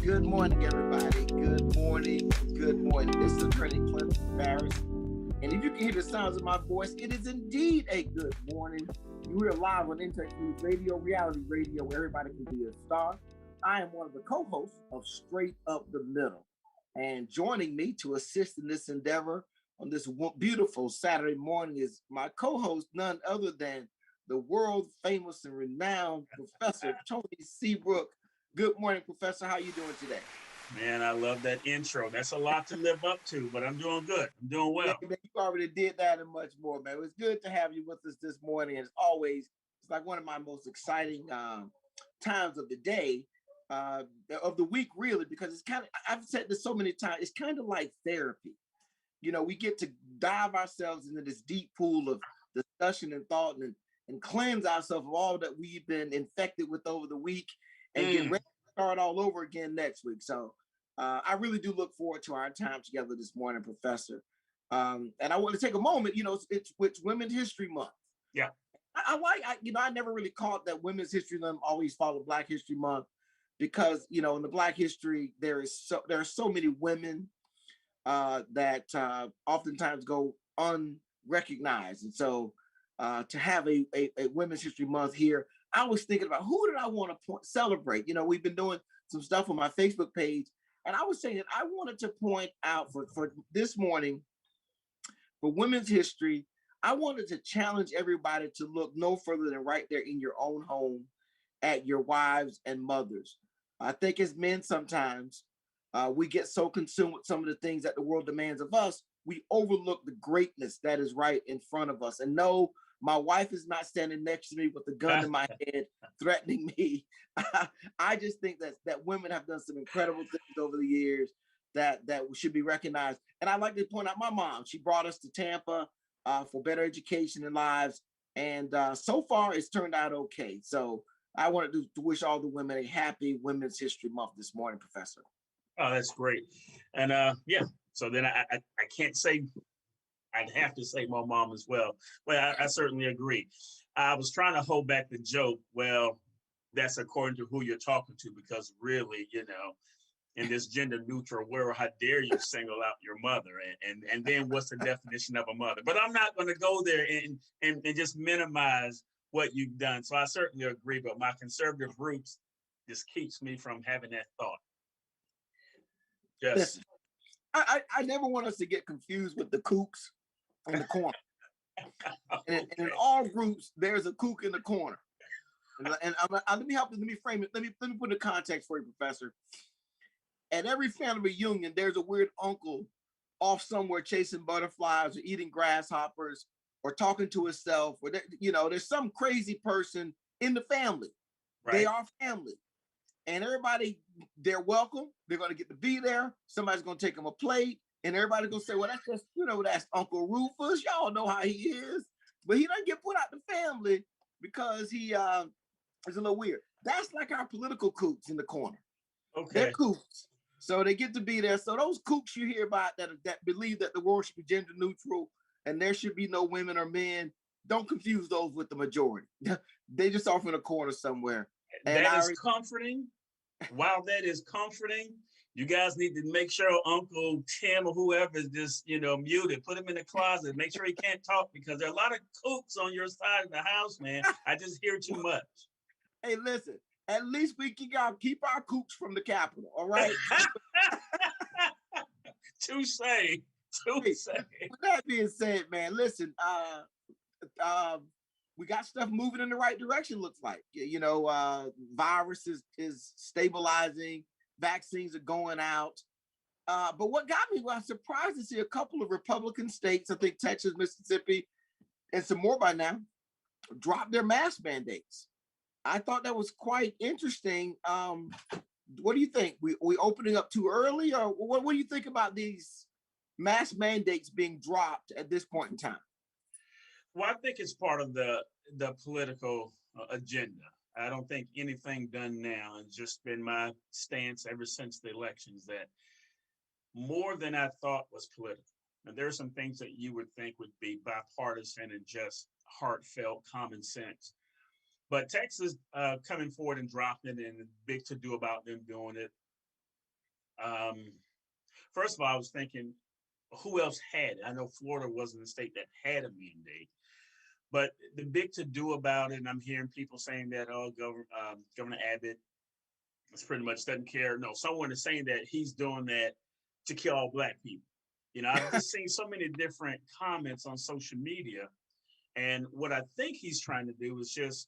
Good morning, everybody. Good morning. Good morning. This is Attorney Clint Barris. And if you can hear the sounds of my voice, it is indeed a good morning. You are live on Untitled Radio, reality radio, where everybody can be a star. I am one of the co-hosts of Straight Up the Middle. And joining me to assist in this endeavor on this beautiful Saturday morning is my co-host, none other than the world famous and renowned Professor Tony Seabrook. Good morning, Professor. How are you doing today? Man, I love that intro. That's a lot to live up to, but I'm doing good. I'm doing well. Man, you already did that and much more, man. It was good to have you with us this morning. As always, it's like one of my most exciting times of the day, of the week, really, because it's kind of, I've said this so many times, it's kind of like therapy. You know, we get to dive ourselves into this deep pool of discussion and thought and cleanse ourselves of all that we've been infected with over the week and get ready to start all over again next week. So I really do look forward to our time together this morning, Professor. And I want to take a moment, you know, it's Women's History Month. Yeah. I never really caught that Women's History Month always follow Black History Month because, you know, in the Black history, there are so many women that oftentimes go unrecognized. And so to have a Women's History Month here, I was thinking about who did I want to celebrate? You know, we've been doing some stuff on my Facebook page, and I was saying that I wanted to point out for this morning, for Women's History, I wanted to challenge everybody to look no further than right there in your own home at your wives and mothers. I think as men sometimes we get so consumed with some of the things that the world demands of us, we overlook the greatness that is right in front of us. And no, my wife is not standing next to me with a gun in my head, threatening me. I just think that women have done some incredible things over the years that should be recognized. And I'd like to point out my mom. She brought us to Tampa for better education and lives. And so far, it's turned out okay. So I wanted to wish all the women a happy Women's History Month this morning, Professor. Oh, that's great. And yeah, so then I can't say, I'd have to say my mom as well. Well, I certainly agree. I was trying to hold back the joke. Well, that's according to who you're talking to, because really, you know, in this gender neutral world, how dare you single out your mother? And then what's the definition of a mother? But I'm not going to go there and just minimize what you've done. So I certainly agree, but my conservative roots just keeps me from having that thought. Yes. Listen, I never want us to get confused with the kooks in the corner. And in all groups, there's a kook in the corner. And let me frame it. Let me put the context for you, Professor. At every family reunion, there's a weird uncle off somewhere chasing butterflies or eating grasshoppers or talking to himself. Or there's some crazy person in the family. Right. They are family. And everybody, they're welcome. They're going to get to be there. Somebody's going to take them a plate. And everybody's going to say, well, that's just, that's Uncle Rufus. Y'all know how he is. But he doesn't get put out the family because he is a little weird. That's like our political kooks in the corner. Okay. They're kooks. So they get to be there. So those kooks you hear about that believe that the world should be gender neutral and there should be no women or men, don't confuse those with the majority. They just off in a corner somewhere. And that is comforting. While that is comforting, you guys need to make sure Uncle Tim or whoever is just, muted. Put him in the closet. Make sure he can't talk because there are a lot of kooks on your side of the house, man. I just hear too much. Hey, listen, at least we keep our kooks from the Capitol, all right? Touche. With that being said, man, listen, we got stuff moving in the right direction, looks like. Virus is stabilizing, vaccines are going out. But what got me, I was surprised to see a couple of Republican states, I think Texas, Mississippi, and some more by now, drop their mask mandates. I thought that was quite interesting. What do you think? We opening up too early? Or what do you think about these mask mandates being dropped at this point in time? Well, I think it's part of the political agenda. I don't think anything done now. It's just been my stance ever since the elections that more than I thought was political. And there are some things that you would think would be bipartisan and just heartfelt common sense. But Texas coming forward and dropping it and big to do about them doing it. Um, First of all, I was thinking, who else had it? I know Florida wasn't a state that had a mandate, but the big to do about it, and I'm hearing people saying that, oh, Governor Abbott is pretty much doesn't care. No, someone is saying that he's doing that to kill all black people. I've just seen so many different comments on social media. And what I think he's trying to do is just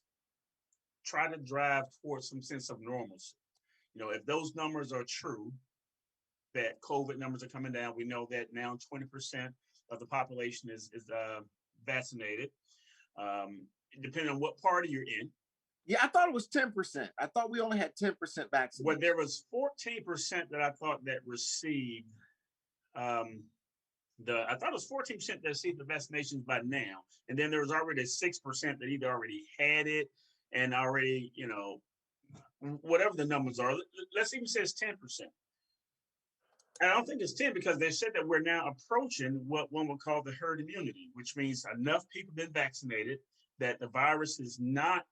try to drive towards some sense of normalcy. If those numbers are true, that COVID numbers are coming down. We know that now 20% of the population is vaccinated. Depending on what party you're in. Yeah, I thought it was 10%. I thought we only had 10% vaccinated. Well, there was 14% that I thought that received I thought it was 14% that received the vaccinations by now, and then there was already 6% that either already had it and already, whatever the numbers are. Let's even say it's 10%. I don't think it's 10 because they said that we're now approaching what one would call the herd immunity, which means enough people been vaccinated that the virus is not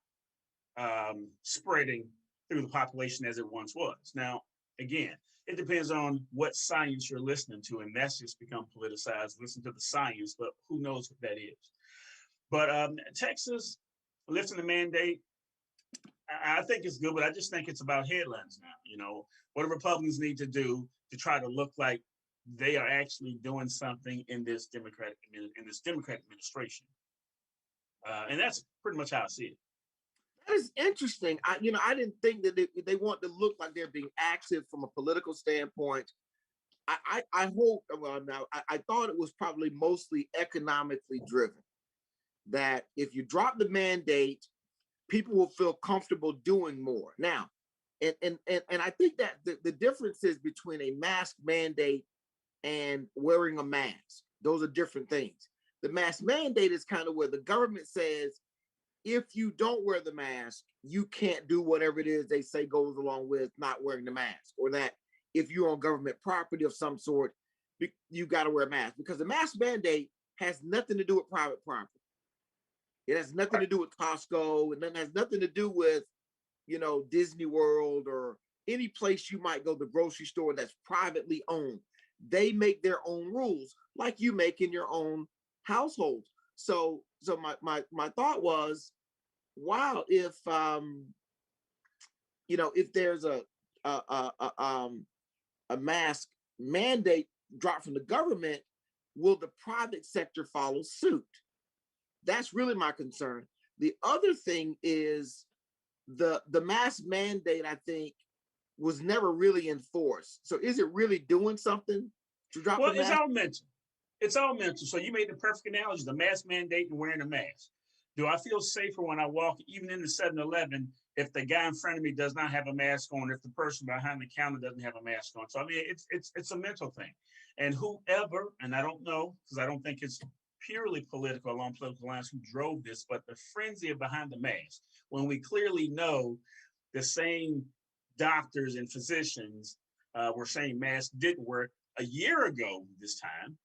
spreading through the population as it once was. Now, again, it depends on what science you're listening to, and that's just become politicized. Listen to the science, but who knows what that is. But Texas lifting the mandate, I think it's good, but I just think it's about headlines now. What do Republicans need to do to try to look like they are actually doing something in this Democratic administration? And that's pretty much how I see it. That is interesting. I didn't think that they want to look like they're being active from a political standpoint. I hope. Well, now I thought it was probably mostly economically driven. That if you drop the mandate, people will feel comfortable doing more. Now, and I think that the difference is between a mask mandate and wearing a mask. Those are different things. The mask mandate is kind of where the government says, if you don't wear the mask, you can't do whatever it is they say goes along with not wearing the mask, or that if you're on government property of some sort, you got to wear a mask, because the mask mandate has nothing to do with private property. It has nothing to do with Costco, and then has nothing to do with, Disney World or any place you might go, the grocery store that's privately owned. They make their own rules, like you make in your own household. So my thought was, wow, if if there's a mask mandate dropped from the government, will the private sector follow suit? That's really my concern. The other thing is the mask mandate, I think, was never really enforced. So is it really doing something to drop the mask? It's all mental. It's all mental. So you made the perfect analogy, the mask mandate and wearing a mask. Do I feel safer when I walk, even in the 7-Eleven, if the guy in front of me does not have a mask on, if the person behind the counter doesn't have a mask on? So, I mean, it's a mental thing. And whoever, and I don't know, because I don't think it's purely political along political lines who drove this, but the frenzy of behind the mask, when we clearly know the same doctors and physicians were saying masks didn't work a year ago this time.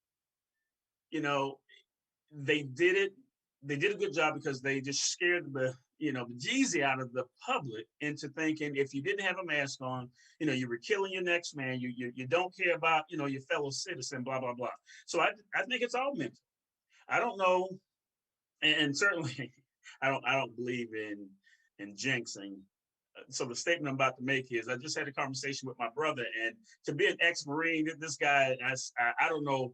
They did it. They did a good job because they just scared the Jeezy out of the public into thinking if you didn't have a mask on, you were killing your next man. You don't care about, your fellow citizen, blah, blah, blah. So I think it's all mental. I don't know. And certainly I don't believe in jinxing. So the statement I'm about to make is I just had a conversation with my brother, and to be an ex-Marine, this guy, I don't know,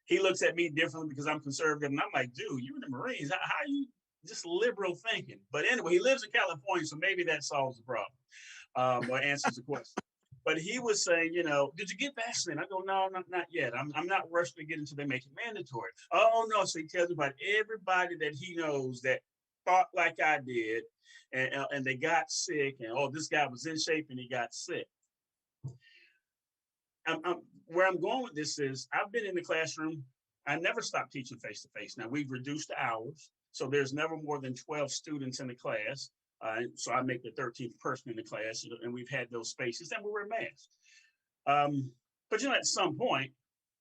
he looks at me differently because I'm conservative. And I'm like, dude, you're in the Marines. How are you just liberal thinking? But anyway, he lives in California, so maybe that solves the problem or answers the question. But he was saying, did you get vaccinated? I go, no, not yet. I'm not rushing to get into they make it mandatory. Oh, no. So he tells me about everybody that he knows that thought like I did, and they got sick, and this guy was in shape and he got sick. Where I'm going with this is I've been in the classroom. I never stopped teaching face-to-face. Now, we've reduced the hours, so there's never more than 12 students in the class. So I make the 13th person in the class, and we've had those spaces, and we wear masks. But at some point,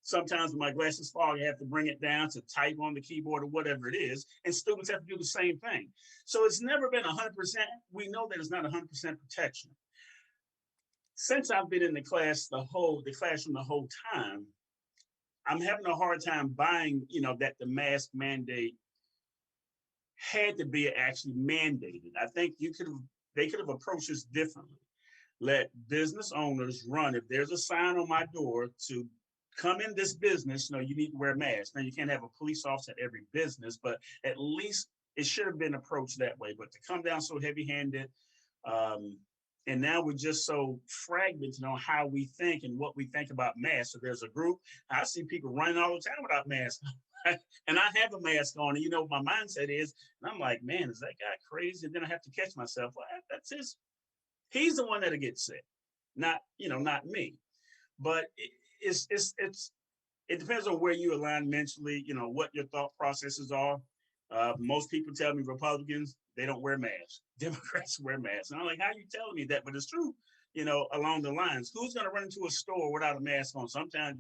sometimes when my glasses fall, you have to bring it down to type on the keyboard or whatever it is, and students have to do the same thing. So it's never been 100%. We know that it's not 100% protection. since I've been in the classroom the whole time, I'm having a hard time buying, that the mask mandate had to be actually mandated. I think they could have approached this differently. Let business owners run. If there's a sign on my door to come in this business, you need to wear a mask. Now you can't have a police officer at every business, but at least it should have been approached that way. But to come down so heavy-handed, and now we're just so fragmented on how we think and what we think about masks. So there's a group, I see people running all the time without masks. And I have a mask on, and what my mindset is, and I'm like, man, is that guy crazy? And then I have to catch myself. Well, that's he's the one that'll get sick, not me. But it depends on where you align mentally, what your thought processes are. Most people tell me Republicans, they don't wear masks. Democrats wear masks. And I'm like, how are you telling me that? But it's true, along the lines. Who's going to run into a store without a mask on? Sometimes,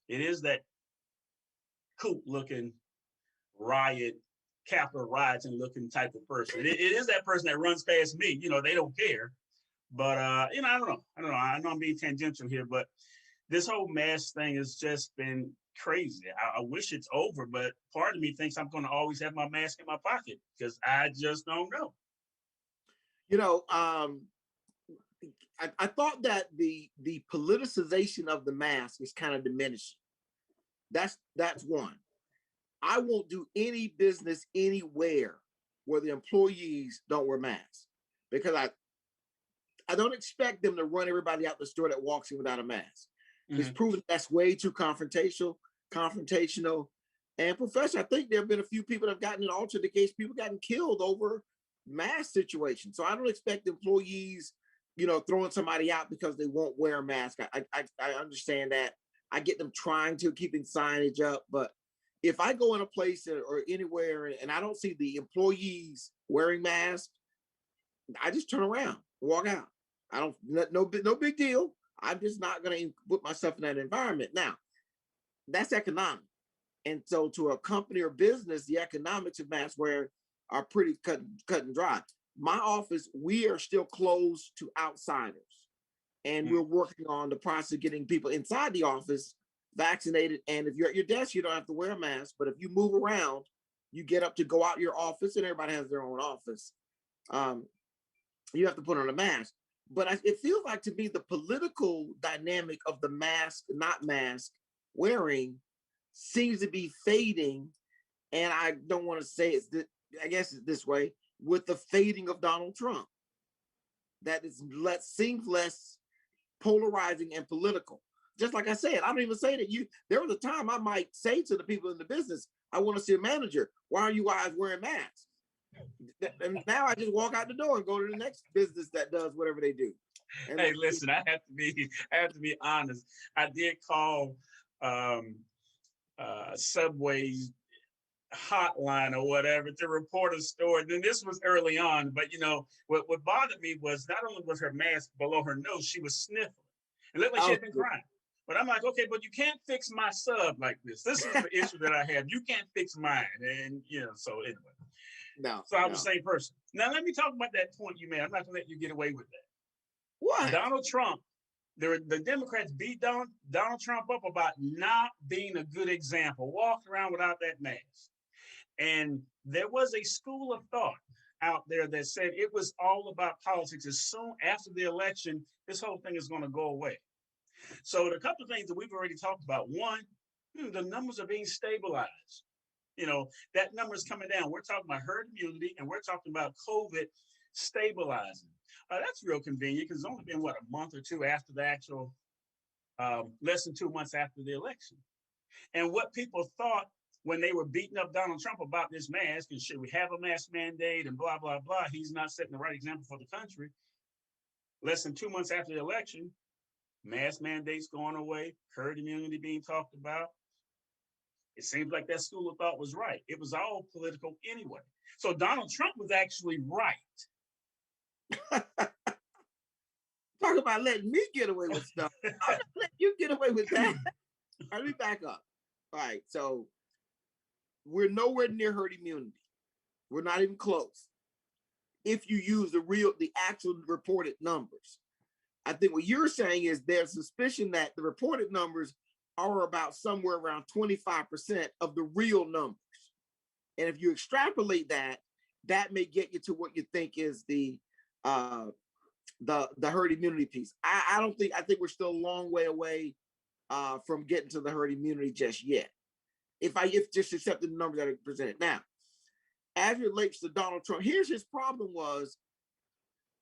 it is that cool looking riot, Capitol rioting looking type of person. It is that person that runs past me. They don't care. But, I don't know. I know I'm being tangential here, but this whole mask thing has just been crazy. I wish it's over, but part of me thinks I'm going to always have my mask in my pocket because I just don't know. I thought that the politicization of the mask is kind of diminishing. That's one. I won't do any business anywhere where the employees don't wear masks because I don't expect them to run everybody out the store that walks in without a mask. Mm-hmm. It's proven that's way too confrontational, and professional. I think there have been a few people that have gotten in altered case, people gotten killed over mask situations. So I don't expect employees, throwing somebody out because they won't wear a mask. I understand that. I get them trying to keeping signage up, but if I go in a place or anywhere and I don't see the employees wearing masks, I just turn around and walk out. I don't, no big deal. I'm just not going to put myself in that environment. Now, that's economic. And so to a company or business, the economics of mask wear are pretty cut and dry. My office, we are still closed to outsiders. And we're working on the process of getting people inside the office vaccinated. And if you're at your desk, you don't have to wear a mask. But if you move around, you get up to go out your office, and everybody has their own office. You have to put on a mask. But it feels like to me the political dynamic of the mask, not mask wearing seems to be fading. And I don't want to say I guess it's this way, with the fading of Donald Trump. That seems less polarizing and political. Just like I said, I don't even say that there was a time I might say to the people in the business, I want to see a manager. Why are you guys wearing masks? And now I just walk out the door and go to the next business that does whatever they do. And hey, listen, I have to be honest. I did call Subway's hotline or whatever to report a story. Then this was early on, but what bothered me was not only was her mask below her nose, she was sniffling. It looked like she had been crying. But I'm like, okay, but you can't fix my sub like this. This is the issue that I have. You can't fix mine. And so anyway. No. So I'm the same person. Now let me talk about that point you made. I'm not gonna let you get away with that. What? Donald Trump, the Democrats beat Donald Trump up about not being a good example, walked around without that mask. And there was a school of thought out there that said it was all about politics. As soon after the election, this whole thing is going to go away. So a couple of things that we've already talked about. One, the numbers are being stabilized. That number is coming down. We're talking about herd immunity, and we're talking about COVID stabilizing. That's real convenient because it's only been, a month or two after the actual, less than 2 months after the election. And what people thought when they were beating up Donald Trump about this mask and should we have a mask mandate and blah, blah, blah, he's not setting the right example for the country. Less than 2 months after the election, mask mandates going away, herd immunity being talked about. It seems like that school of thought was right. It was all political anyway. So Donald Trump was actually right. Talk about letting me get away with stuff. I'm not letting you get away with that. Let me back up. All right, so we're nowhere near herd immunity. We're not even close. If you use the actual reported numbers. I think what you're saying is there's suspicion that the reported numbers are about somewhere around 25% of the real numbers. And if you extrapolate that, that may get you to what you think is uh, the herd immunity piece. I don't think, I think we're still a long way away from getting to the herd immunity just yet. If just accepting the numbers that are presented now, as it relates to Donald Trump, here's his problem was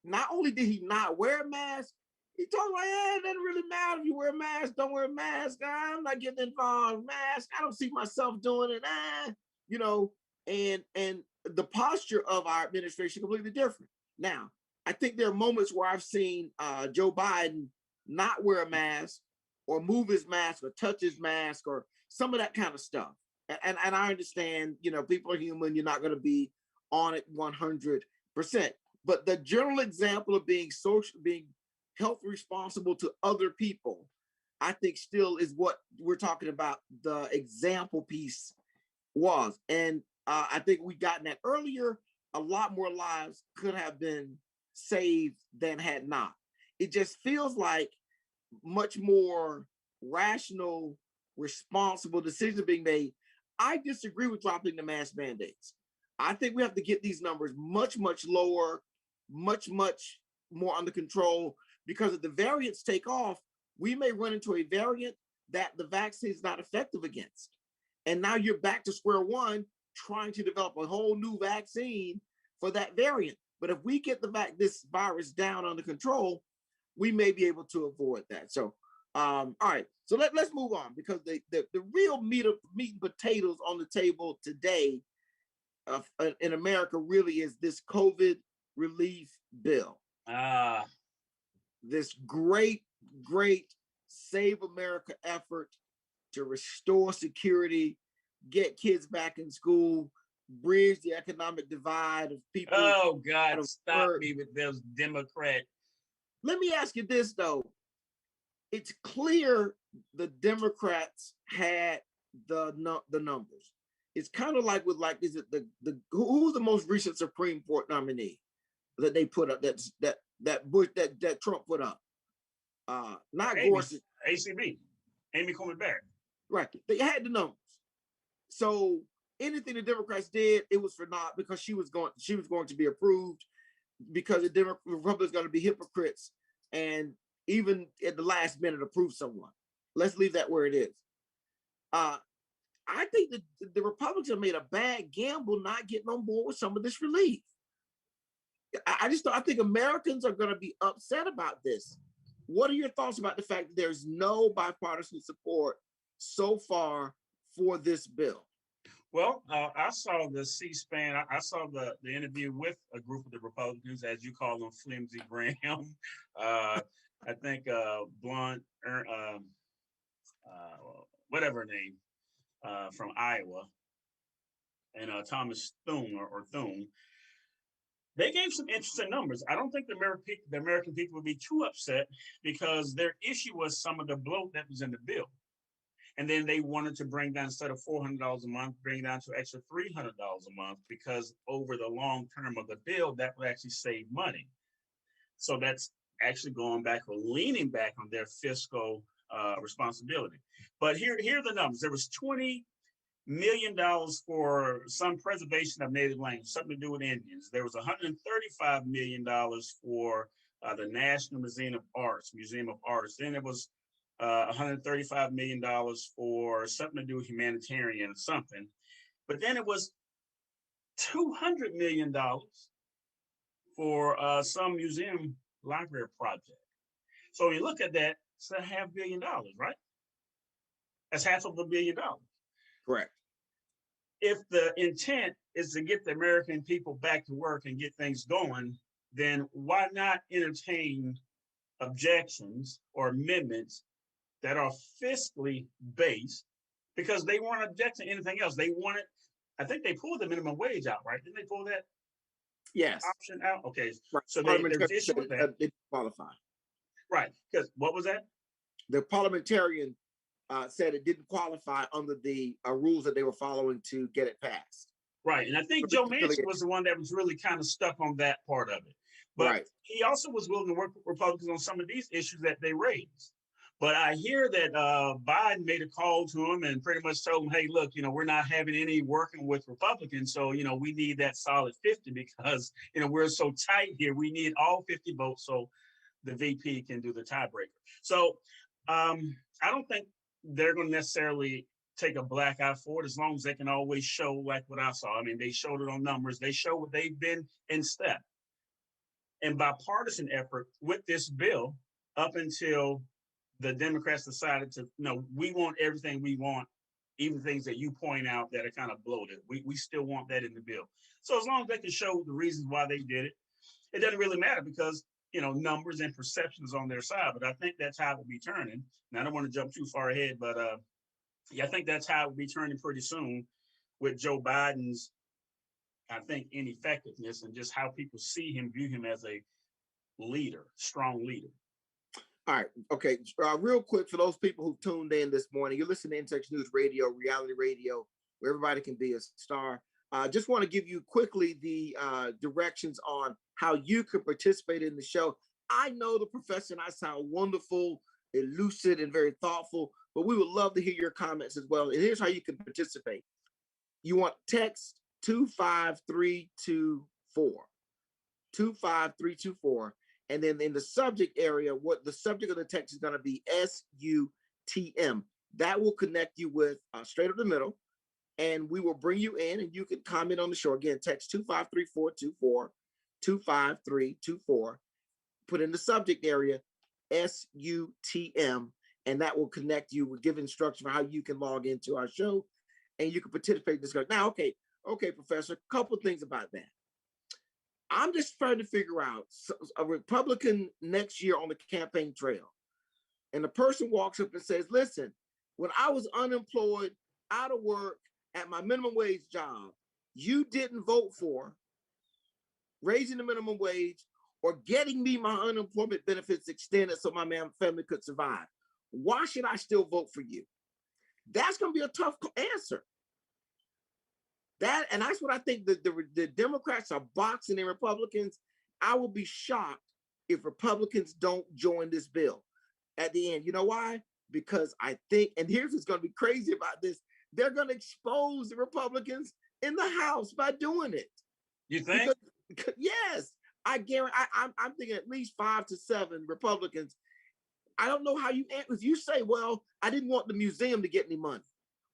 not only did he not wear a mask, he told me, hey, it doesn't really matter if you wear a mask, don't wear a mask. I'm not getting involved. Mask, I don't see myself doing it. You know, and the posture of our administration completely different. Now, I think there are moments where I've seen Joe Biden not wear a mask or move his mask or touch his mask or some of that kind of stuff. And I understand, you know, people are human. You're not going to be on it 100%. But the general example of being social, being health responsible to other people, I think still is what we're talking about. The example piece was, and I think we gotten that earlier. A lot more lives could have been saved than had not. It just feels like much more rational, responsible decisions being made. I disagree with dropping the mask mandates. I think we have to get these numbers much, much lower, much, much more under control, because if the variants take off, we may run into a variant that the vaccine is not effective against. And now you're back to square one, trying to develop a whole new vaccine for that variant. But if we get this virus down under control, we may be able to avoid that. So, all right. So let's move on, because the real meat and potatoes on the table today in America really is this COVID relief bill. This great Save America effort to restore security, get kids back in school, bridge the economic divide of people. Oh God, stop me with those Democrats. Let me ask you this though. It's clear the Democrats had the numbers. It's kind of like with is it who's the most recent Supreme Court nominee that they put up that Bush that Trump put up? Not Gorsuch. ACB, Amy Coney Barrett. Right. They had the numbers. So anything the Democrats did, it was for naught, because she was going to be approved, because the Republicans are going to be hypocrites and even at the last minute approve someone. Let's leave that where it is. I think the Republicans have made a bad gamble not getting on board with some of this relief. I think Americans are going to be upset about this. What are your thoughts about the fact that there's no bipartisan support so far for this bill? Well, I saw the C-SPAN. I saw the interview with a group of the Republicans, as you call them, Flimsy Graham. I think Blunt, whatever her name, from Iowa, and Thomas Thune or Thune. They gave some interesting numbers. I don't think the American people would be too upset, because their issue was some of the bloat that was in the bill. And then they wanted to bring down, instead of $400 a month, bring it down to extra $300 a month, because over the long term of the bill, that would actually save money. So that's actually going back or leaning back on their fiscal responsibility. But here are the numbers. There was $20 million for some preservation of native language, something to do with Indians. There was $135 million for the National Museum of Arts. Then it was $135 million for something to do with humanitarian something. But then it was $200 million for some museum library project. So when you look at that, it's $500 million, right? That's $500 million. Correct. If the intent is to get the American people back to work and get things going, then why not entertain objections or amendments that are fiscally based? Because they weren't objecting to anything else. They wanted, I think they pulled the minimum wage out, right? Didn't they pull that option out? Okay. Right. So there's issue with that. It qualify. Right. Because what was that? The parliamentarian said it didn't qualify under the rules that they were following to get it passed. Right. And I think Joe Manchin was the one that was really kind of stuck on that part of it. But Right. he also was willing to work with Republicans on some of these issues that they raised. But I hear that Biden made a call to him and pretty much told him, hey, look, we're not having any working with Republicans. So, we need that solid 50 because, we're so tight here. We need all 50 votes so the VP can do the tiebreaker. So I don't think they're going to necessarily take a black eye for it as long as they can always show like what I saw. I mean, they showed it on numbers. They show what they've been in step and bipartisan effort with this bill up until the Democrats decided to, we want everything we want, even things that you point out that are kind of bloated. We still want that in the bill. So as long as they can show the reasons why they did it, it doesn't really matter because, numbers and perceptions on their side. But I think that's how it will be turning. And I don't want to jump too far ahead, but I think that's how it will be turning pretty soon with Joe Biden's, I think, ineffectiveness and just how people see him, view him as a leader, strong leader. All right. Okay. Real quick, for those people who tuned in this morning, you're listening to Intex News Radio, reality radio, where everybody can be a star. Just want to give you quickly the directions on how you could participate in the show. I know the professor and I sound wonderful, lucid, and very thoughtful, but we would love to hear your comments as well. And here's how you can participate. You want text 25324. 25324. And then in the subject area, what the subject of the text is going to be SUTM. That will connect you with Straight Up the Middle. And we will bring you in and you can comment on the show. Again, text 253424, 25324. Put in the subject area SUTM, and that will connect you. We'll give instructions for how you can log into our show and you can participate in this. Now, okay, Professor, a couple of things about that. I'm just trying to figure out a Republican next year on the campaign trail. And the person walks up and says, listen, when I was unemployed, out of work, at my minimum wage job, you didn't vote for raising the minimum wage or getting me my unemployment benefits extended so my family could survive. Why should I still vote for you? That's going to be a tough answer. And that's what I think the Democrats are boxing in Republicans. I will be shocked if Republicans don't join this bill at the end. You know why? Because I think, and here's what's going to be crazy about this, they're going to expose the Republicans in the House by doing it. You think? Because, yes, I guarantee. I'm thinking at least 5 to 7 Republicans. I don't know how if you say, well, I didn't want the museum to get any money,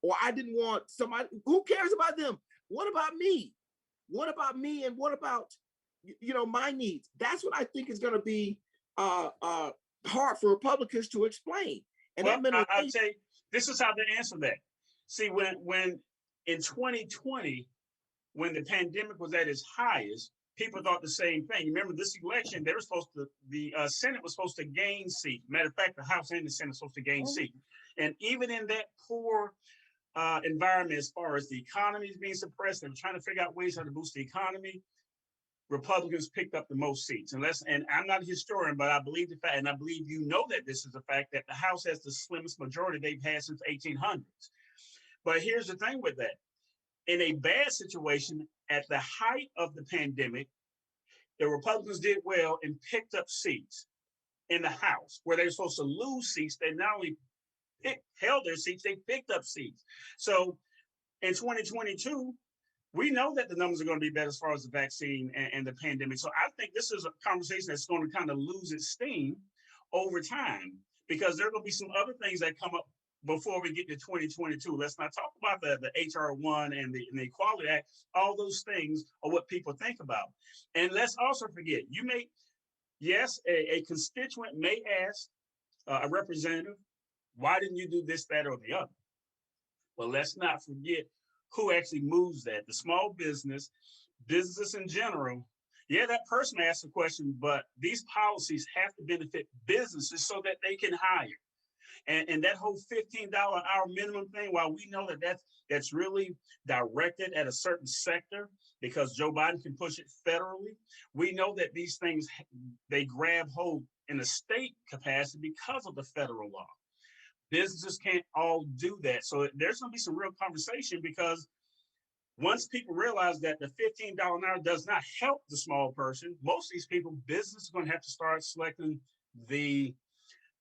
or I didn't want somebody. Who cares about them? What about me? What about me? And what about my needs? That's what I think is going to be hard for Republicans to explain. And well, I'll tell you, this is how they answer that. See, when in 2020, when the pandemic was at its highest, people thought the same thing. Remember, this election, they were supposed to, the Senate was supposed to gain seats. Matter of fact, the House and the Senate were supposed to gain seats. And even in that poor environment, as far as the economy is being suppressed, and trying to figure out ways how to boost the economy, Republicans picked up the most seats. And I'm not a historian, but I believe the fact, and I believe that this is a fact, that the House has the slimmest majority they've had since 1800s. But here's the thing with that. In a bad situation, at the height of the pandemic, the Republicans did well and picked up seats in the House where they were supposed to lose seats. They not only held their seats, they picked up seats. So in 2022, we know that the numbers are going to be better as far as the vaccine and the pandemic. So I think this is a conversation that's going to kind of lose its steam over time because there are going to be some other things that come up before we get to 2022. Let's not talk about the HR1 and the Equality Act. All those things are what people think about. And let's also forget, a constituent may ask a representative, why didn't you do this, that, or the other? Well, let's not forget who actually moves that. The small business in general. Yeah, that person asked a question, but these policies have to benefit businesses so that they can hire. And that whole $15 an hour minimum thing, while we know that's really directed at a certain sector because Joe Biden can push it federally, we know that these things, they grab hold in a state capacity because of the federal law. Businesses can't all do that. So there's going to be some real conversation because once people realize that the $15 an hour does not help the small person, most of these people, business is going to have to start selecting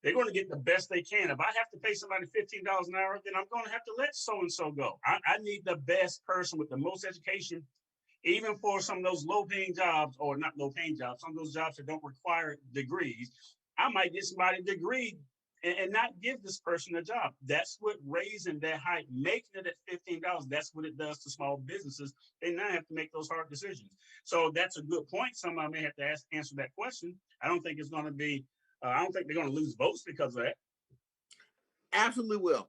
they're going to get the best they can. If I have to pay somebody $15 an hour, then I'm going to have to let so-and-so go. I need the best person with the most education, even for some of those low-paying jobs, or not low-paying jobs, some of those jobs that don't require degrees. I might get somebody a degree and not give this person a job. That's what raising that height, making it at $15, that's what it does to small businesses. They now have to make those hard decisions. So that's a good point. Somebody may have to answer that question. I don't think it's going to be, I don't think they're going to lose votes because of that. Absolutely will.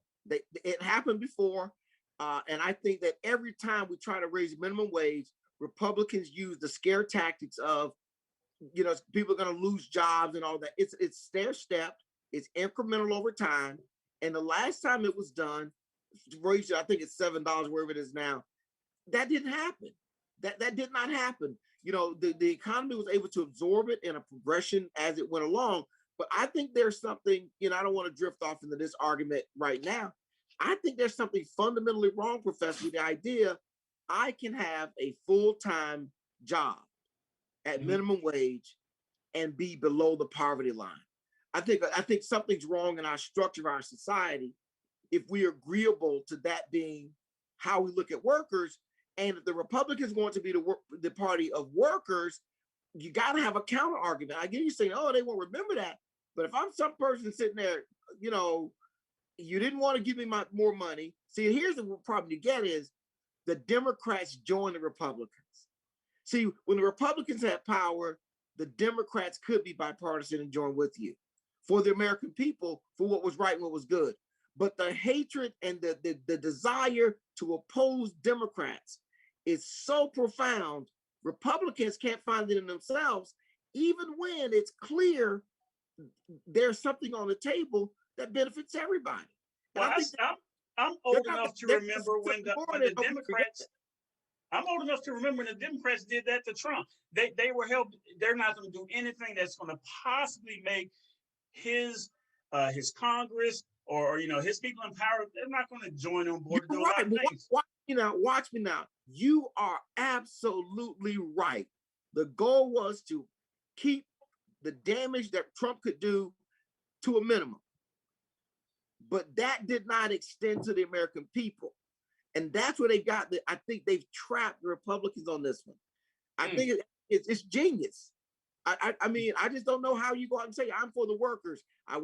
It happened before. And I think that every time we try to raise minimum wage, Republicans use the scare tactics of, people are going to lose jobs and all that. It's stair-stepped. It's incremental over time. And the last time it was done, I think it's $7, wherever it is now, that didn't happen. That did not happen. The economy was able to absorb it in a progression as it went along. But I think there's something, I don't want to drift off into this argument right now. I think there's something fundamentally wrong, Professor, with the idea I can have a full-time job at minimum wage and be below the poverty line. I think something's wrong in our structure of our society if we're agreeable to that being how we look at workers. And if the Republicans want to be the party of workers, you got to have a counter argument. I get you saying, oh, they won't remember that. But if I'm some person sitting there, you didn't want to give me more money. See, here's the problem you get is the Democrats join the Republicans. See, when the Republicans had power, the Democrats could be bipartisan and join with you for the American people, for what was right and what was good. But the hatred and the desire to oppose Democrats is so profound, Republicans can't find it in themselves, even when it's clear there's something on the table that benefits everybody. Well, I'm old enough to remember when the Democrats. I'm old enough to remember when the Democrats did that to Trump. They were held. They're not going to do anything that's going to possibly make his Congress or his people in power. They're not going to join on board. You're right. Watch me now. You are absolutely right. The goal was to keep the damage that Trump could do to a minimum. But that did not extend to the American people. And that's where they got I think they've trapped the Republicans on this one. I think it's genius. I mean, I just don't know how you go out and say, I'm for the workers. I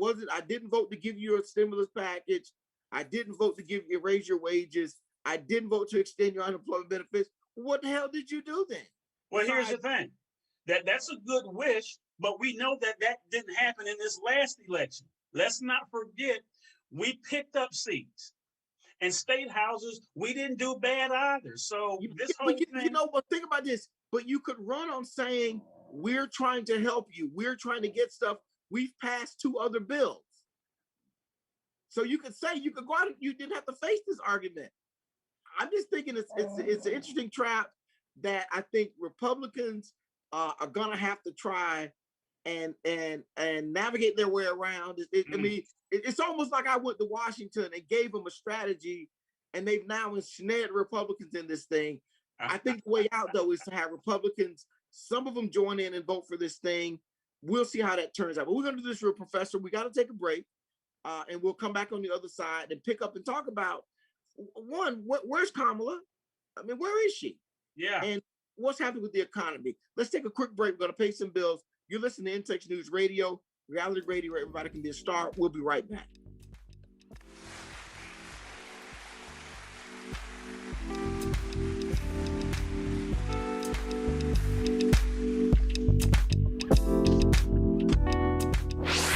didn't vote to give you a stimulus package. I didn't vote to raise your wages. I didn't vote to extend your unemployment benefits. What the hell did you do then? Well, here's the thing. That's a good wish, but we know that didn't happen in this last election. Let's not forget, we picked up seats. And state houses, we didn't do bad either. So this whole thing. But think about this. But you could run on saying, we're trying to help you. We're trying to get stuff. We've passed 2 other bills. So you could say, you could go out, you didn't have to face this argument. I'm just thinking it's an interesting trap that I think Republicans are gonna have to try and navigate their way around. I mean, it's almost like I went to Washington and gave them a strategy, and they've now ensnared Republicans in this thing. I think the way out, though, is to have Republicans, some of them join in and vote for this thing. We'll see how that turns out. But we're going to do this real, Professor. We got to take a break, and we'll come back on the other side and pick up and talk about, one, where's Kamala? I mean, where is she? Yeah. And what's happening with the economy? Let's take a quick break. We're going to pay some bills. You're listening to In Touch News Radio, reality radio where everybody can be a star. We'll be right back.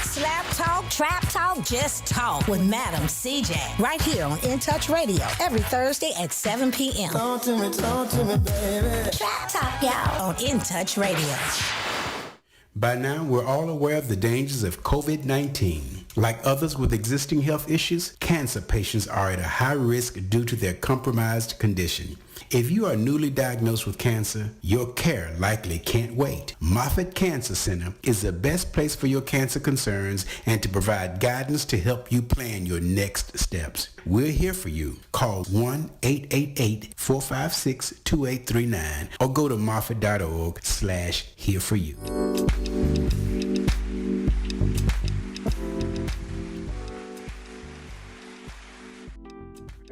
Slap talk, trap talk, just talk with Madam CJ. Right here on In Touch Radio every Thursday at 7 p.m. Talk to me, baby. Trap talk, y'all, on In Touch Radio. By now, we're all aware of the dangers of COVID-19. Like others with existing health issues, cancer patients are at a high risk due to their compromised condition. If you are newly diagnosed with cancer, your care likely can't wait. Moffitt Cancer Center is the best place for your cancer concerns and to provide guidance to help you plan your next steps. We're here for you. Call 1-888-456-2839 or go to moffitt.org/here for you.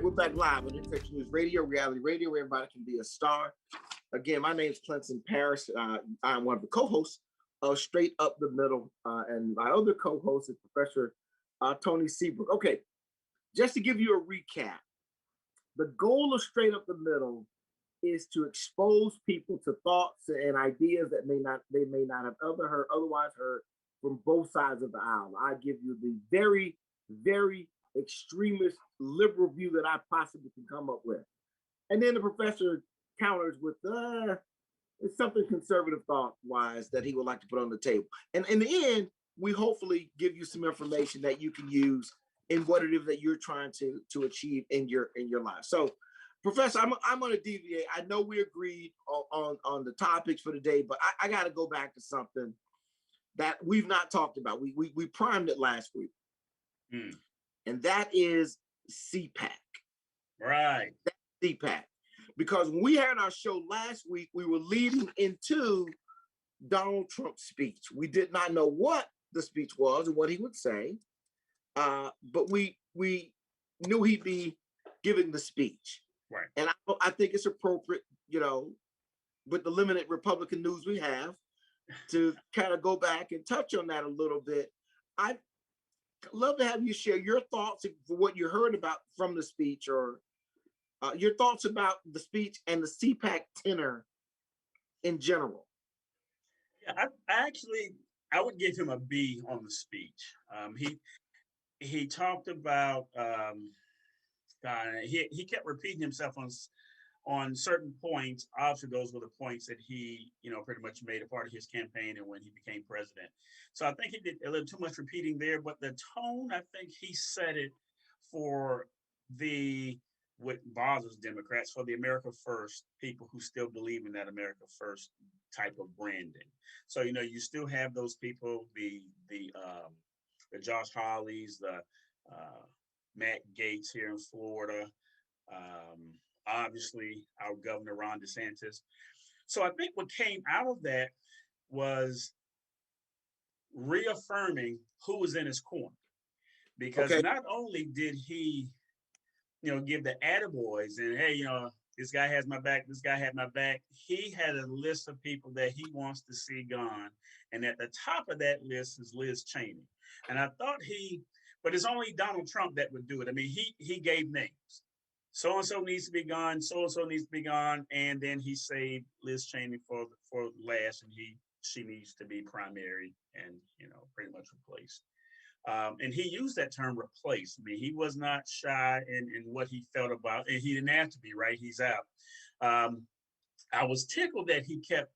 We're back live on Infectious News Radio, reality radio, where everybody can be a star. Again, my name is Clinton Paris. I'm one of the co-hosts of Straight Up the Middle, and my other co-host is Professor Tony Seabrook. Okay, just to give you a recap, the goal of Straight Up the Middle is to expose people to thoughts and ideas that they may not have otherwise heard from both sides of the aisle. I give you the very, very extremist liberal view that I possibly can come up with. And then the professor counters with it's something conservative thought-wise that he would like to put on the table. And in the end, we hopefully give you some information that you can use in what it is that you're trying to achieve in your life. So, Professor, I'm going to deviate. I know we agreed on the topics for today, but I got to go back to something that we've not talked about. We primed it last week. And that is CPAC. Right. That's CPAC. Because when we had our show last week, we were leading into Donald Trump's speech. We did not know what the speech was and what he would say, but we knew he'd be giving the speech. Right. And I think it's appropriate, with the limited Republican news we have, to kind of go back and touch on that a little bit. I'd love to have you share your thoughts for what you heard about from the speech, or your thoughts about the speech and the CPAC tenor in general. Yeah, I would give him a B on the speech. He talked about he kept repeating himself on certain points. Obviously, those were the points that he, pretty much made a part of his campaign and when he became president. So I think he did a little too much repeating there, but the tone, I think he said it for what bothers Democrats, for the America First people who still believe in that America First type of branding. So, you still have those people, the Josh Hawleys, the Matt Gaetz here in Florida, obviously our Governor Ron DeSantis. So I think what came out of that was reaffirming who was in his corner, because not only did he, give the attaboys and, hey, this guy has my back, this guy had my back. He had a list of people that he wants to see gone. And at the top of that list is Liz Cheney. And I thought but it's only Donald Trump that would do it. I mean, he gave names. So-and-so needs to be gone, so-and-so needs to be gone. And then he saved Liz Cheney for last, and she needs to be primary and, pretty much replaced. And he used that term replace. I mean, he was not shy in what he felt about, and he didn't have to be, right? He's out. I was tickled that he kept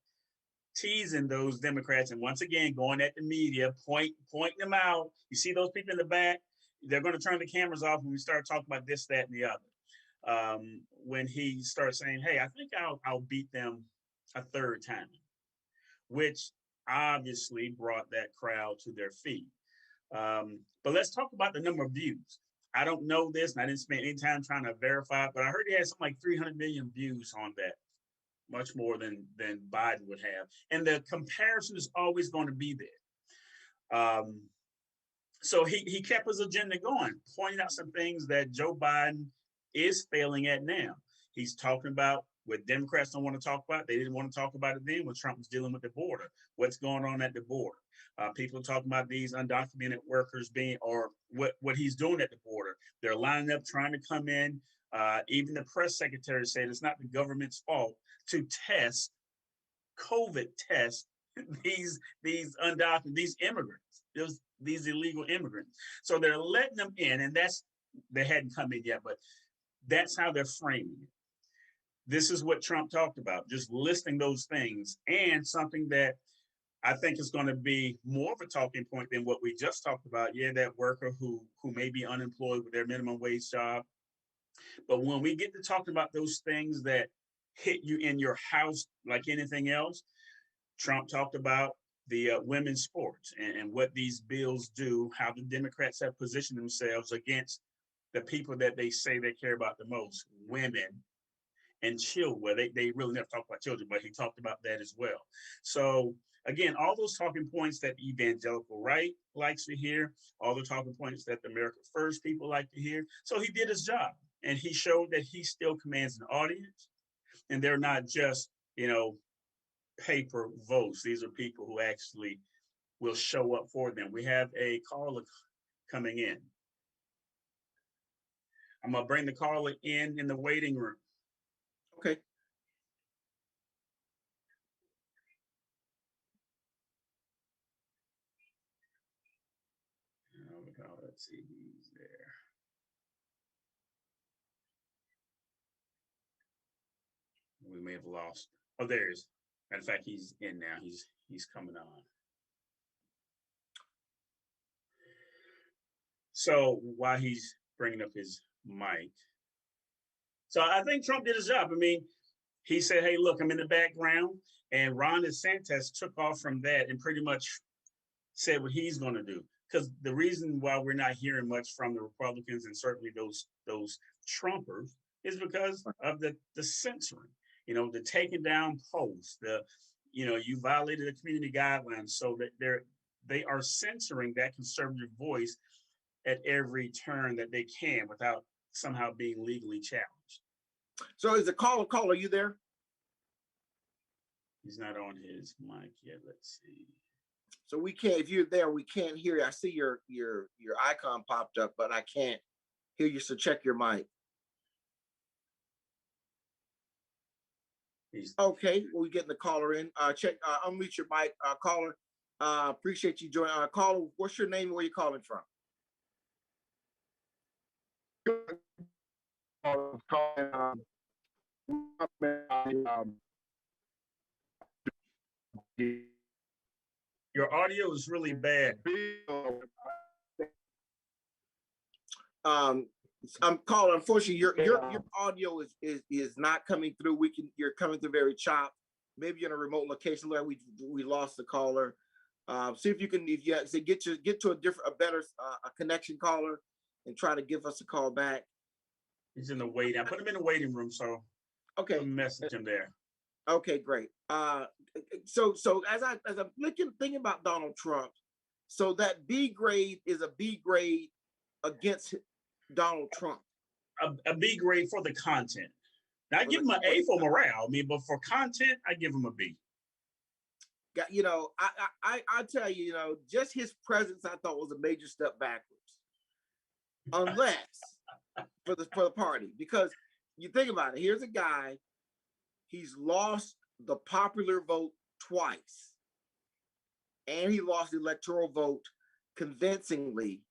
teasing those Democrats and once again going at the media, pointing them out. You see those people in the back, they're going to turn the cameras off when we start talking about this, that, and the other. When he starts saying, hey, I think I'll beat them a third time, which obviously brought that crowd to their feet. But let's talk about the number of views. I don't know this, and I didn't spend any time trying to verify it, but I heard he had something like 300 million views on that, much more than Biden would have. And the comparison is always going to be there. So he kept his agenda going, pointing out some things that Joe Biden is failing at now. He's talking about what Democrats don't want to talk about. They didn't want to talk about it then when Trump was dealing with the border. What's going on at the border? People talking about these undocumented workers or what he's doing at the border. They're lining up, trying to come in. Even the press secretary said it's not the government's fault to COVID test these undocumented, these immigrants, these illegal immigrants. So they're letting them in, and they hadn't come in yet, but that's how they're framing it. This is what Trump talked about, just listing those things, and something that I think it's going to be more of a talking point than what we just talked about. Yeah, that worker who may be unemployed with their minimum wage job. But when we get to talking about those things that hit you in your house like anything else, Trump talked about the women's sports and what these bills do, how the Democrats have positioned themselves against the people that they say they care about the most, women and children. Well, they really never talk about children, but he talked about that as well. So again, all those talking points that evangelical right likes to hear, all the talking points that the America First people like to hear. So he did his job, and he showed that he still commands an audience, and they're not just, paper votes. These are people who actually will show up for them. We have a caller coming in. I'm gonna bring the caller in the waiting room. Okay. Let's see who's there. We may have lost. Oh, there's. Matter of fact, he's in now. He's coming on. So while he's bringing up his mic, so I think Trump did his job. I mean, he said, "Hey, look, I'm in the background," and Ron DeSantis took off from that and pretty much said what he's going to do. Because the reason why we're not hearing much from the Republicans and certainly those Trumpers is because of the censoring. The taking down posts. You violated the community guidelines, so that they are censoring that conservative voice at every turn that they can without somehow being legally challenged. So is the caller, are you there? He's not on his mic yet. Let's see. So we can't, if you're there, we can't hear you. I see your icon popped up, but I can't hear you. So check your mic. Okay, well, we're getting the caller in. Unmute your mic, caller. Appreciate you joining. Caller, what's your name and where you calling from? Your audio is really bad. I'm calling. Unfortunately, your audio is not coming through. You're coming through very chopped. Maybe you're in a remote location where we lost the caller. See if you can get to a better connection, caller, and try to give us a call back. He's in the waiting. I put him in the waiting room, so okay, message him there. Okay, great. So as I'm thinking about Donald Trump, so that B grade is a B grade against Donald Trump. A B grade for the content. Now I give him an A for morale. But for content, I give him a B. I tell you, just his presence I thought was a major step backwards. Unless for the party, because you think about it, here's a guy, he's lost the popular vote twice, and he lost the electoral vote convincingly,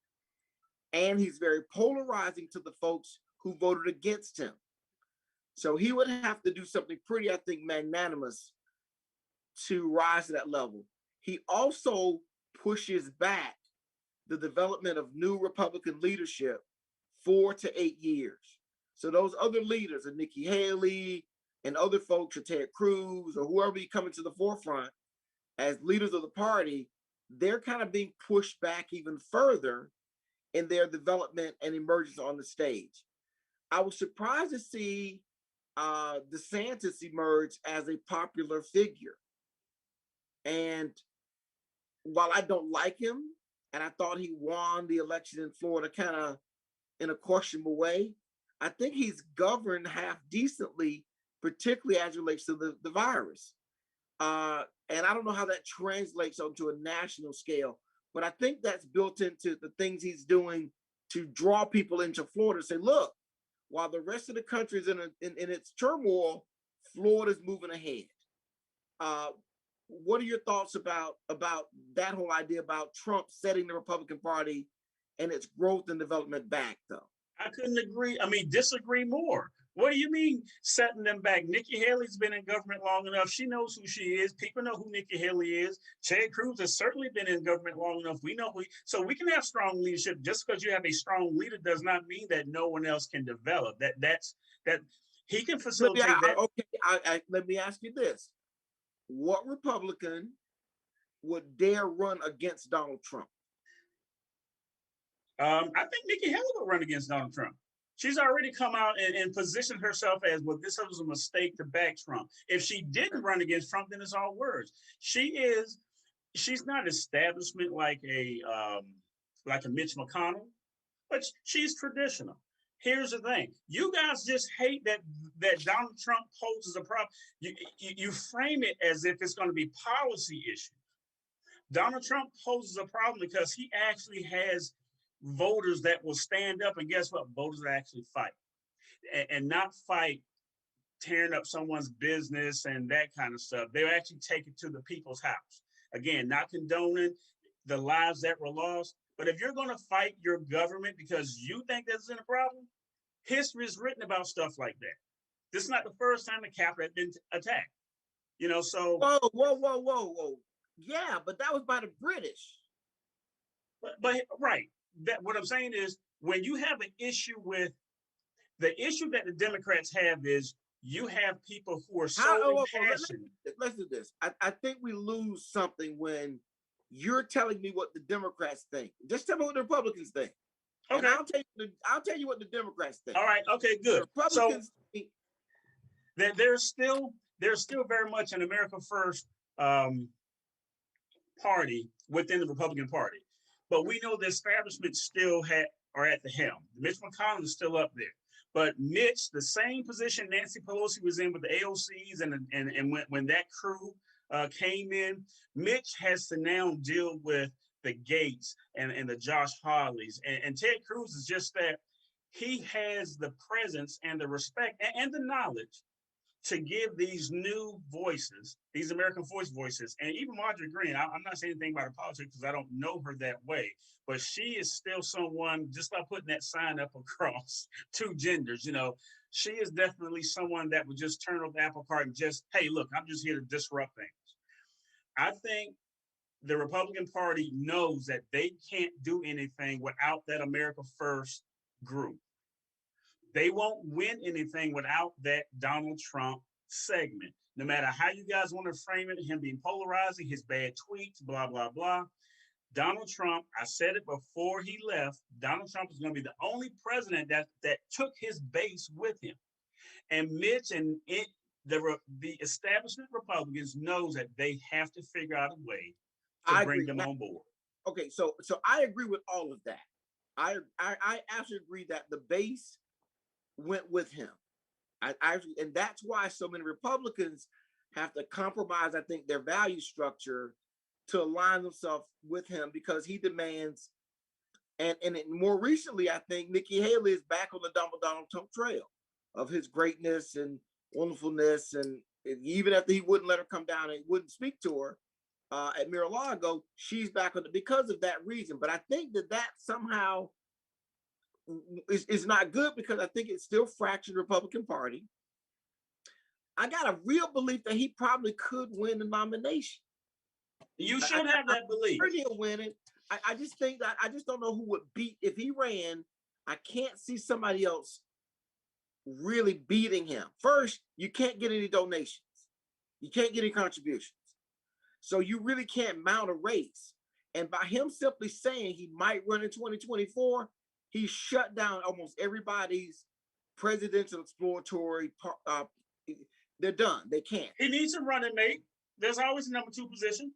and he's very polarizing to the folks who voted against him. So he would have to do something pretty, I think, magnanimous to rise to that level. He also pushes back the development of new Republican leadership 4 to 8 years. So those other leaders, Nikki Haley and other folks, or Ted Cruz, or whoever be coming to the forefront as leaders of the party, they're kind of being pushed back even further in their development and emergence on the stage. I was surprised to see DeSantis emerge as a popular figure. And while I don't like him, and I thought he won the election in Florida kind of in a questionable way, I think he's governed half decently, particularly as it relates to the virus. And I don't know how that translates onto a national scale, but I think that's built into the things he's doing to draw people into Florida. Say, look, while the rest of the country is in its turmoil, Florida's moving ahead. What are your thoughts about that whole idea about Trump setting the Republican Party and its growth and development back, though? I couldn't disagree more. What do you mean setting them back? Nikki Haley's been in government long enough. She knows who she is. People know who Nikki Haley is. Ted Cruz has certainly been in government long enough. We know so we can have strong leadership. Just because you have a strong leader does not mean that no one else can develop. That he can facilitate that. Okay, let me ask you this. What Republican would dare run against Donald Trump? I think Nikki Haley would run against Donald Trump. She's already come out and positioned herself as, well, this was a mistake to back Trump. If she didn't run against Trump, then it's all words. She's not establishment like a Mitch McConnell, but she's traditional. Here's the thing. You guys just hate that Donald Trump poses a problem. You frame it as if it's going to be policy issues. Donald Trump poses a problem because he actually has voters that will stand up, and guess what? Voters that actually fight and not fight tearing up someone's business and that kind of stuff. They'll actually take it to the people's house. Again, not condoning the lives that were lost, but if you're going to fight your government because you think there's a problem, history is written about stuff like that. This is not the first time the Capitol had been attacked. So whoa. Yeah, but that was by the British. But right. That what I'm saying is, when you have an issue with the issue that the Democrats have, is you have people who are so passionate. Let's do this. I think we lose something when you're telling me what the Democrats think. Just tell me what the Republicans think. Okay. And I'll tell you what the Democrats think. All right. Okay. Good. The Republicans think that there's still very much an America First party within the Republican Party. But we know the establishment still are at the helm. Mitch McConnell is still up there. But Mitch, the same position Nancy Pelosi was in with the AOCs and when that crew came in, Mitch has to now deal with the Gates and the Josh Hawleys. And Ted Cruz is just that he has the presence and the respect and the knowledge to give these new voices, these American voices, and even Marjorie Greene. I'm not saying anything about her politics because I don't know her that way, but she is still someone, just by putting that sign up across two genders, she is definitely someone that would just turn over the apple cart and just, hey, look, I'm just here to disrupt things. I think the Republican Party knows that they can't do anything without that America First group. They won't win anything without that Donald Trump segment. No matter how you guys want to frame it, him being polarizing, his bad tweets, blah, blah, blah. Donald Trump, I said it before he left, Donald Trump is going to be the only president that took his base with him. And Mitch and the establishment Republicans knows that they have to figure out a way to bring them on board. Okay, so I agree with all of that. I absolutely agree that the base went with him. And that's why so many Republicans have to compromise, I think, their value structure to align themselves with him, because he demands, and more recently, I think Nikki Haley is back on the Donald Trump trail of his greatness and wonderfulness. And even after he wouldn't let her come down and wouldn't speak to her at Mar-a-Lago, she's back on it because of that reason. But I think that somehow is not good, because I think it still fractured the Republican Party. I got a real belief that he probably could win the nomination. You should have that belief. He'll win it. I just think that I just don't know who would beat if he ran. I can't see somebody else really beating him. First, you can't get any donations. You can't get any contributions. So you really can't mount a race. And by him simply saying he might run in 2024, he shut down almost everybody's presidential exploratory. They're done. They can't. He needs a running mate. There's always a number 2 position.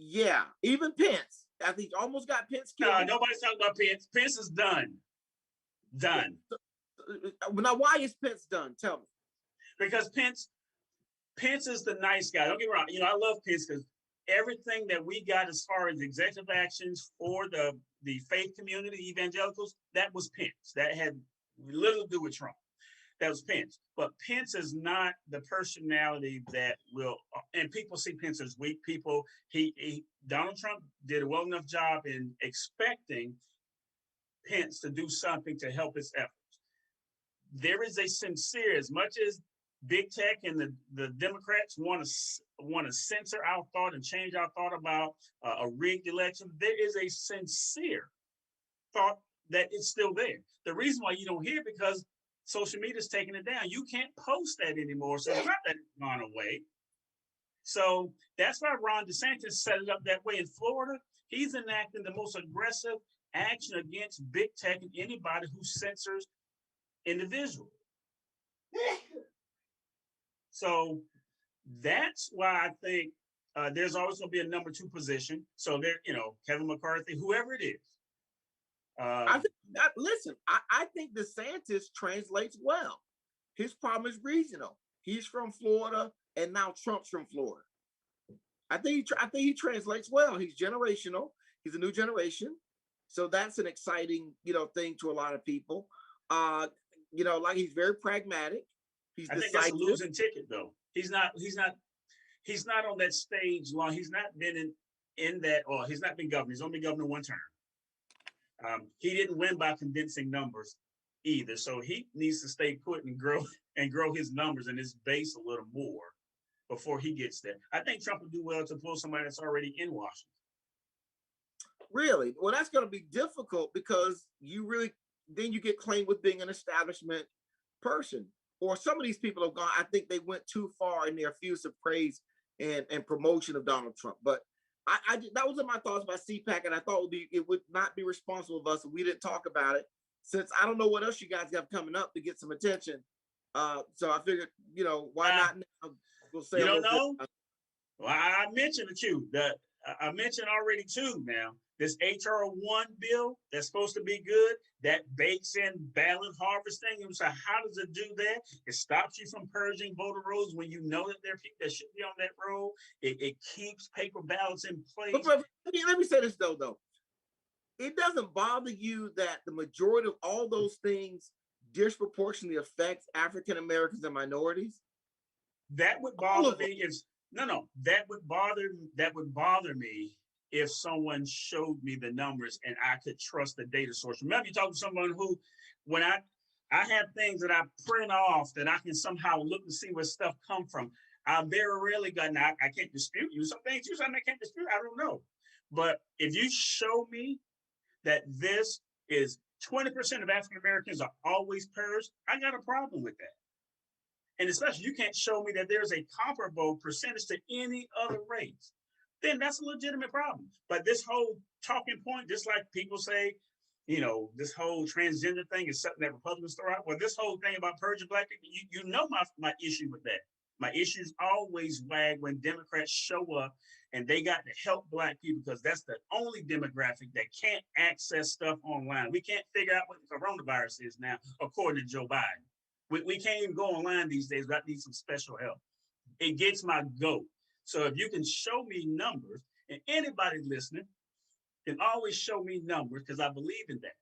Yeah, even Pence. I think almost got Pence killed. No, nobody's talking about Pence. Pence is done. Done. Now, why is Pence done? Tell me. Because Pence is the nice guy. Don't get me wrong. I love Pence because everything that we got as far as executive actions for the faith community, evangelicals, that was Pence. That had little to do with Trump. That was Pence. But Pence is not the personality that will, and people see Pence as weak. Donald Trump did a well enough job in expecting Pence to do something to help his efforts. there is a sincere, as much as big tech and the Democrats want to censor our thought and change our thought about a rigged election, there is a sincere thought that it's still there. The reason why you don't hear it because social media is taking it down. You can't post that anymore. So it's not that it's gone away. So that's why Ron DeSantis set it up that way in Florida. He's enacting the most aggressive action against big tech and anybody who censors individuals. So that's why I think there's always going to be a number 2 position. So there, Kevin McCarthy, whoever it is. I think DeSantis translates well. His problem is regional. He's from Florida, and now Trump's from Florida. I think he translates well. He's generational. He's a new generation, so that's an exciting, thing to a lot of people. Like he's very pragmatic. I think that's a losing ticket, though. He's not on that stage long. He's not been in that, or he's not been governor. He's only been governor one term. He didn't win by condensing numbers either. So he needs to stay put and grow his numbers and his base a little more before he gets there. I think Trump will do well to pull somebody that's already in Washington. Really? Well, that's going to be difficult because then you get claimed with being an establishment person. Or some of these people have gone, I think they went too far in their effusive praise and promotion of Donald Trump. But that was in my thoughts about CPAC, and I thought it would not be responsible of us if we didn't talk about it, since I don't know what else you guys have coming up to get some attention. So I figured, why not now? We'll say you don't know? Well, I mentioned it too. I mentioned already too now. This HR 1 bill that's supposed to be good, that bakes in ballot harvesting. And so how does it do that? It stops you from purging voter rolls when you know that there are people that should be on that roll. It keeps paper ballots in place. But let me say this though. It doesn't bother you that the majority of all those things disproportionately affects African Americans and minorities? That would bother me that would bother me if someone showed me the numbers and I could trust the data source. Remember, you talk to someone who, when I have things that I print off that I can somehow look and see where stuff come from. I very rarely I can't dispute you. Some things you say I can't dispute, I don't know. But if you show me that this is 20% of African Americans are always purged, I got a problem with that. And especially you can't show me that there's a comparable percentage to any other race, then that's a legitimate problem. But this whole talking point, just like people say, this whole transgender thing is something that Republicans throw out. Well, this whole thing about purging Black people, you know my issue with that. My issues always wag when Democrats show up and they got to help Black people because that's the only demographic that can't access stuff online. We can't figure out what the coronavirus is now, according to Joe Biden. We can't even go online these days. I need some special help. It gets my goat. So if you can show me numbers, and anybody listening can always show me numbers because I believe in that.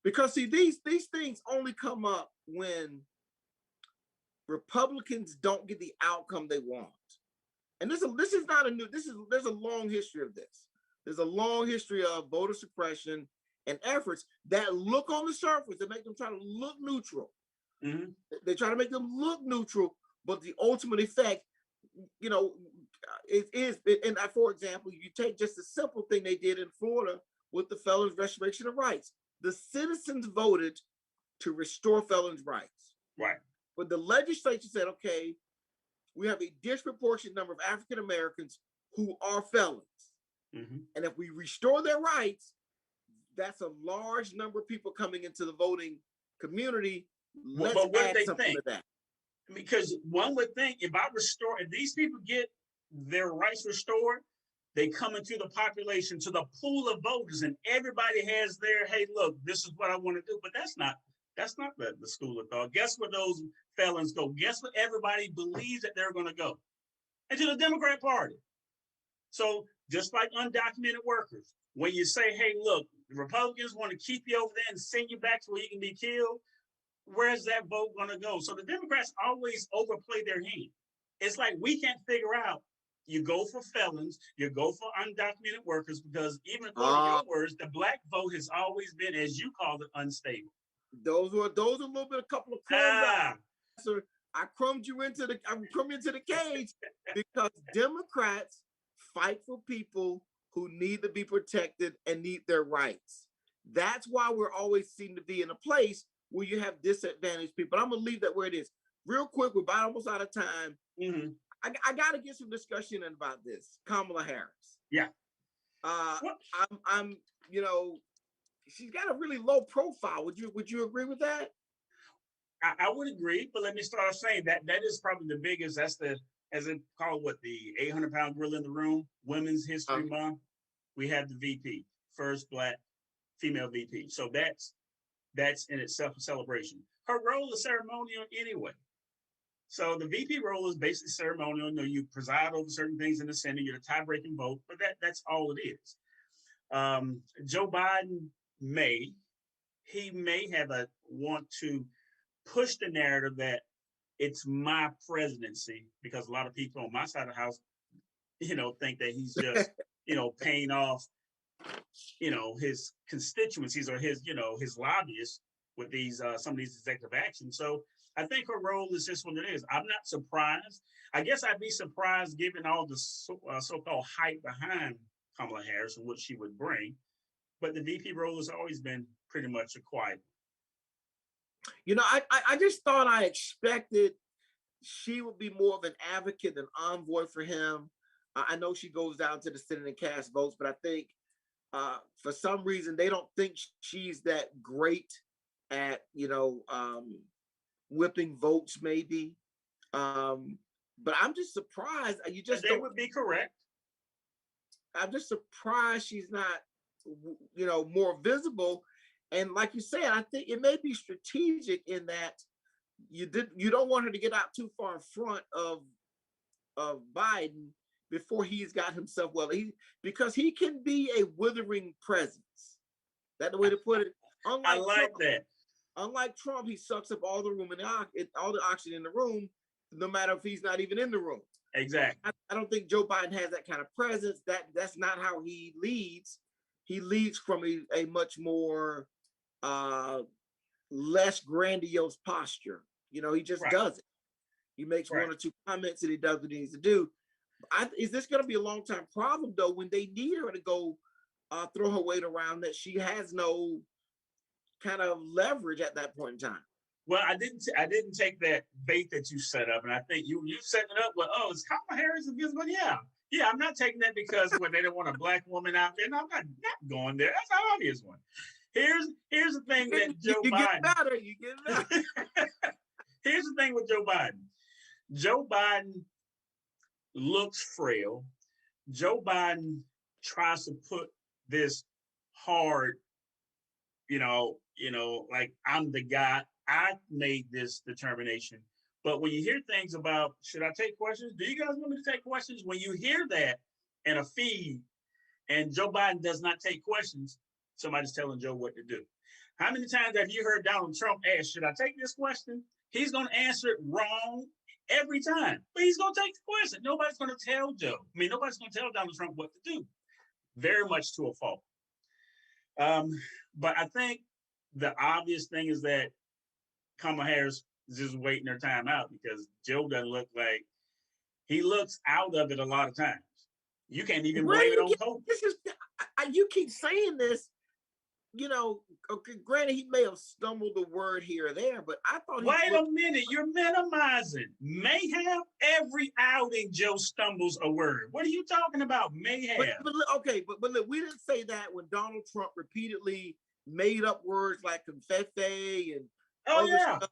Because see, these things only come up when Republicans don't get the outcome they want. And there's a long history of this. There's a long history of voter suppression and efforts that look on the surface, that make them try to look neutral. Mm-hmm. They try to make them look neutral, but the ultimate effect, it is. And for example, you take just a simple thing they did in Florida with the felons' restoration of rights. The citizens voted to restore felons' rights. Right. But the legislature said, okay, we have a disproportionate number of African Americans who are felons. Mm-hmm. And if we restore their rights, that's a large number of people coming into the voting community. But what do they think? Because one would think if these people get their rights restored, they come into the population, to the pool of voters, and everybody has their, hey, look, this is what I want to do. But that's not the school of thought. Guess where those felons go? Guess what everybody believes that they're going to go? Into the Democrat Party. So just like undocumented workers, when you say, hey, look, the Republicans want to keep you over there and send you back to where you can be killed, where's that vote going to go? So the Democrats always overplay their hand. It's like we can't figure out, you go for felons, you go for undocumented workers, because even according to your words, the Black vote has always been, as you call it, unstable. Those are a little bit, a couple of crumbs. So I crumbed you into the cage because Democrats fight for people who need to be protected and need their rights. That's why we're always seem to be in a place where you have disadvantaged people. I'm gonna leave that where it is. Real quick, we're about almost out of time. Mm-hmm. I got to get some discussion about this. Kamala Harris. Yeah. I'm she's got a really low profile. Would you agree with that? I would agree, but let me start off saying that is probably the biggest. That's the, as it called, what, the 800-pound gorilla in the room, Women's History Month. We have the VP, first Black female VP. So that's in itself a celebration. Her role is ceremonial anyway. So the VP role is basically ceremonial. You know, you preside over certain things in the Senate. You're the tie-breaking vote, but that's all it is. Joe Biden may have a want to push the narrative that it's my presidency, because a lot of people on my side of the house, think that he's just, paying off, his constituencies or his lobbyists with these some of these executive actions. So I think her role is just what it is. I'm not surprised. I guess I'd be surprised given all the so-called hype behind Kamala Harris and what she would bring. But the VP role has always been pretty much a quiet. I just thought I expected she would be more of an advocate and envoy for him. I know she goes down to the Senate and casts votes, but I think for some reason they don't think she's that great at whipping votes, maybe. But I'm just surprised. They would be correct. I'm just surprised she's not, more visible. And like you said, I think it may be strategic in that you don't want her to get out too far in front of Biden before he's got himself because he can be a withering presence. That's the way to put it. I like that. Unlike Trump, he sucks up all the room all the oxygen in the room, no matter if he's not even in the room. Exactly. I don't think Joe Biden has that kind of presence. That's not how he leads. He leads from a much more less grandiose posture. He just does it. He makes one or two comments and he does what he needs to do. Is this going to be a long-time problem though when they need her to go throw her weight around, that she has no kind of leverage at that point in time? Well, I didn't take that bait that you set up, and I think you set it up with, is Kamala Harris invisible? Yeah. I'm not taking that because they don't want a Black woman out there. No, I'm not going there. That's an obvious one. Here's the thing that Joe Biden. You get better. Here's the thing with Joe Biden. Joe Biden looks frail. Joe Biden tries to put this hard, like I'm the guy. I made this determination. But when you hear things about, should I take questions? Do you guys want me to take questions? When you hear that in a feed and Joe Biden does not take questions, somebody's telling Joe what to do. How many times have you heard Donald Trump ask, should I take this question? He's going to answer it wrong every time, but he's going to take the question. Nobody's going to tell Joe. Nobody's going to tell Donald Trump what to do. Very much to a fault. But I think the obvious thing is that Kamala Harris is just waiting her time out because Joe doesn't look like, he looks out of it a lot of times. You can't even blame it on COVID. You keep saying this, okay, granted, he may have stumbled a word here or there, but I thought Wait a minute, you're minimizing. May have. Every outing Joe stumbles a word. What are you talking about? May have. But look, we didn't say that when Donald Trump repeatedly made up words like confetti and stuff.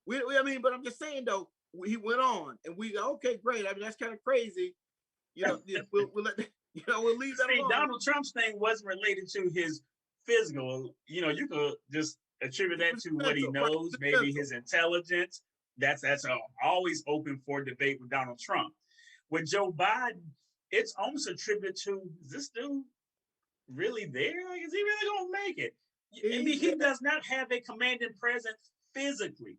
But I'm just saying though, he went on and we go, okay, great. That's kind of crazy. We'll let we'll leave that alone. Donald Trump's thing wasn't related to his physical. You could just attribute that to what he knows, maybe his intelligence. That's always open for debate with Donald Trump. With Joe Biden, it's almost attributed to, is this dude really there? Like, is he really gonna make it? He does not have a commanding presence physically.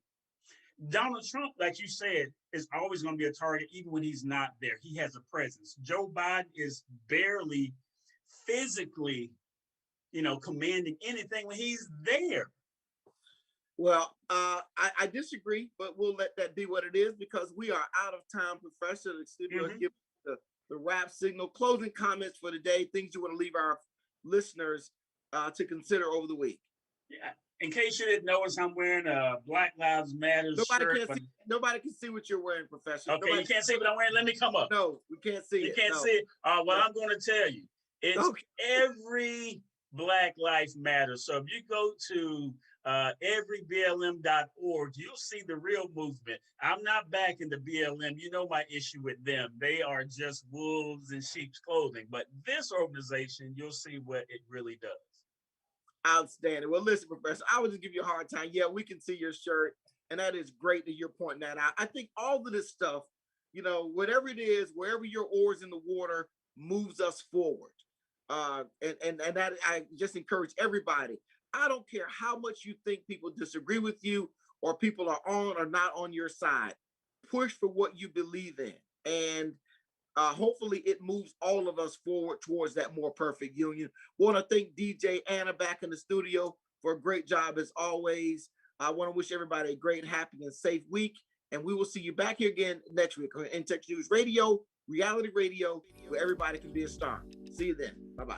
Donald Trump, like you said, is always going to be a target, even when he's not there. He has a presence. Joe Biden is barely physically, commanding anything when he's there. Well, I disagree, but we'll let that be what it is because we are out of time. Professor, the studio has given the wrap signal. Closing comments for the day, things you want to leave our listeners to consider over the week. Yeah. In case you didn't notice, I'm wearing a Black Lives Matter shirt. Nobody can see what you're wearing, Professor. Okay, you can't see what I'm wearing. Let me come up. No, we can't see it. You can't see it. Well, I'm going to tell you, it's every Black Life Matters. So if you go to everyblm.org, you'll see the real movement. I'm not backing the BLM. You know my issue with them. They are just wolves in sheep's clothing. But this organization, you'll see what it really does. Outstanding. Well, listen, Professor, I would just give you a hard time. Yeah, we can see your shirt, and that is great that you're pointing that out. I think all of this stuff, whatever it is, wherever your oars in the water moves us forward. And that I just encourage everybody. I don't care how much you think people disagree with you or people are on or not on your side. Push for what you believe in. And hopefully it moves all of us forward towards that more perfect union. Want to thank DJ Anna back in the studio for a great job as always. I want to wish everybody a great, happy, and safe week. And we will see you back here again next week on In Touch News Radio, reality radio, where everybody can be a star. See you then. Bye-bye.